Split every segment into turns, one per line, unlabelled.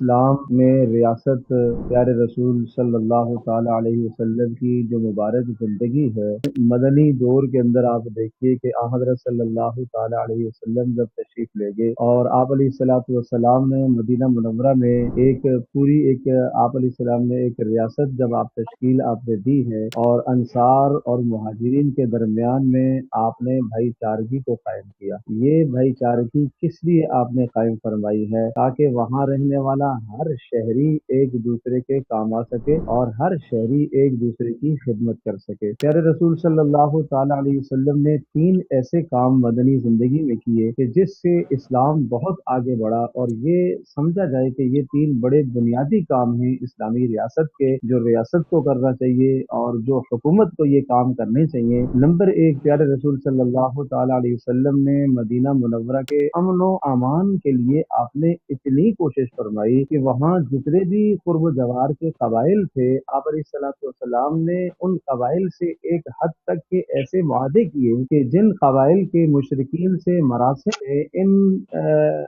اسلام میں ریاست پیارے رسول صلی اللہ تعالی علیہ وسلم کی جو مبارک زندگی ہے، مدنی دور کے اندر آپ دیکھیے کہ حضرت صلی اللہ تعالی علیہ وسلم جب تشریف لے گئے اور آپ علیہ الصلوۃ والسلام نے مدینہ منورہ میں ایک آپ علیہ السلام نے ایک ریاست جب آپ تشکیل آپ نے دی ہے اور انصار اور مہاجرین کے درمیان میں آپ نے بھائی چارگی کو قائم کیا۔ یہ بھائی چارگی کس لیے آپ نے قائم فرمائی ہے؟ تاکہ وہاں رہنے والا ہر شہری ایک دوسرے کے کام آ سکے اور ہر شہری ایک دوسرے کی خدمت کر سکے۔ پیارے رسول صلی اللہ تعالی علیہ وسلم نے 3 ایسے کام مدنی زندگی میں کیے کہ جس سے اسلام بہت آگے بڑھا، اور یہ سمجھا جائے کہ یہ 3 بڑے بنیادی کام ہیں اسلامی ریاست کے، جو ریاست کو کرنا چاہیے اور جو حکومت کو یہ کام کرنے چاہیے۔ نمبر 1، پیارے رسول صلی اللہ تعالی علیہ وسلم نے مدینہ منورہ کے امن و امان کے لیے آپ نے اتنی کوشش فرمائی کہ وہاں جتنے بھی قرب و جوار کے قبائل تھے، آپ علیہ الصلوۃ والسلام نے ان قبائل سے ایک حد تک کے ایسے معاہدے کیے کہ جن قبائل کے مشرکین سے مراسم ہے،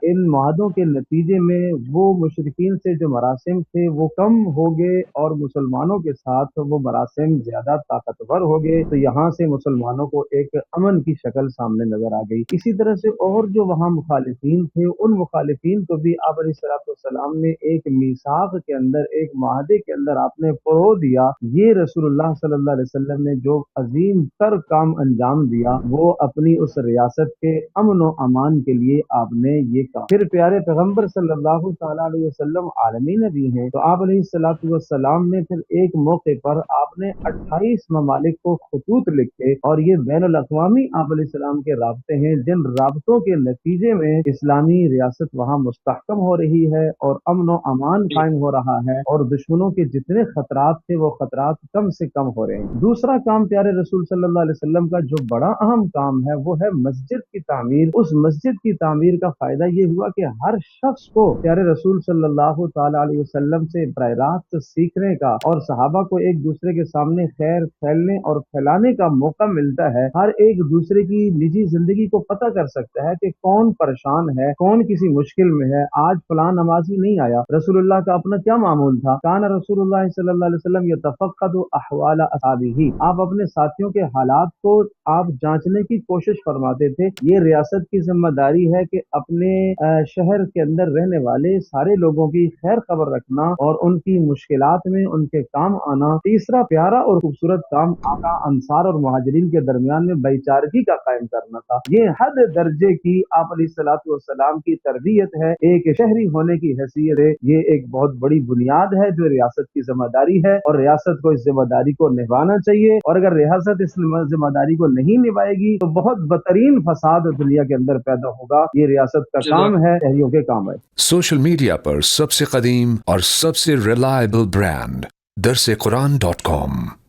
ان معاہدوں کے نتیجے میں وہ مشرکین سے جو مراسم تھے وہ کم ہو گئے اور مسلمانوں کے ساتھ وہ مراسم زیادہ طاقتور ہو گئے، تو یہاں سے مسلمانوں کو ایک امن کی شکل سامنے نظر آ گئی۔ اسی طرح سے اور جو وہاں مخالفین تھے، ان مخالفین کو بھی آپ علیہ الصلوۃ والسلام نے ایک میثاق کے اندر، ایک معاہدے کے اندر آپ نے فروغ دیا۔ یہ رسول اللہ صلی اللہ علیہ وسلم نے جو عظیم تر کام انجام دیا وہ اپنی اس ریاست کے امن و امان کے لیے آپ نے یہ کہا۔ پھر پیارے پیغمبر صلی اللہ تعالی علیہ وسلم عالمی نبی ہیں، تو آپ علیہ الصلوۃ والسلام نے پھر ایک موقع پر آپ نے 28 ممالک کو خطوط لکھے، اور یہ بین الاقوامی آپ علیہ السلام کے رابطے ہیں، جن رابطوں کے نتیجے میں اسلامی ریاست وہاں مستحکم ہو رہی ہے اور امن و امان قائم ہو رہا ہے، اور دشمنوں کے جتنے خطرات تھے وہ خطرات کم سے کم ہو رہے ہیں۔ دوسرا کام پیارے رسول صلی اللہ علیہ وسلم کا جو بڑا اہم کام ہے وہ ہے مسجد کی تعمیر۔ اس مسجد کی تعمیر کا فائدہ یہ ہوا کہ ہر شخص کو پیارے رسول صلی اللہ تعالی علیہ وسلم سے براہ راست سیکھنے کا اور صحابہ کو ایک دوسرے کے سامنے خیر پھیلنے اور پھیلانے کا موقع ملتا ہے۔ ہر ایک دوسرے کی نجی زندگی کو پتہ کر سکتا ہے کہ کون پریشان ہے، کون کسی مشکل میں ہے۔ آج فلاں نمازی نہیں آیا، رسول اللہ کا اپنا کیا معمول تھا؟ کان رسول اللہ صلی اللہ علیہ وسلم یتفقد احوال اصحابہ، آپ اپنے ساتھیوں کے حالات کو آپ جانچنے کی کوشش فرماتے تھے۔ یہ ریاست کی ذمہ داری ہے کہ اپنے شہر کے اندر رہنے والے سارے لوگوں کی خیر خبر رکھنا اور ان کی مشکلات میں ان کے کام آنا۔ تیسرا پیارا اور خوبصورت کام آقا انصار اور مہاجرین کے درمیان میں بھائی چارگی کا قائم کرنا تھا۔ یہ حد درجے کی آپ علیہ الصلوۃ والسلام کی تربیت ہے، ایک شہری ہونے کی حیثیت ہے۔ یہ ایک بہت بڑی بنیاد ہے جو ریاست کی ذمہ داری ہے، اور ریاست کو اس ذمہ داری کو نبھانا چاہیے، اور اگر ریاست اس ذمہ داری کو نہیں نبھائے گی تو بہت بدترین فساد دنیا کے اندر پیدا ہوگا۔ یہ ریاست کا کام ہے شہریوں کے کام ہے۔
سوشل میڈیا پر سب سے قدیم اور سب سے ریلائبل برانڈ درسقرآن.com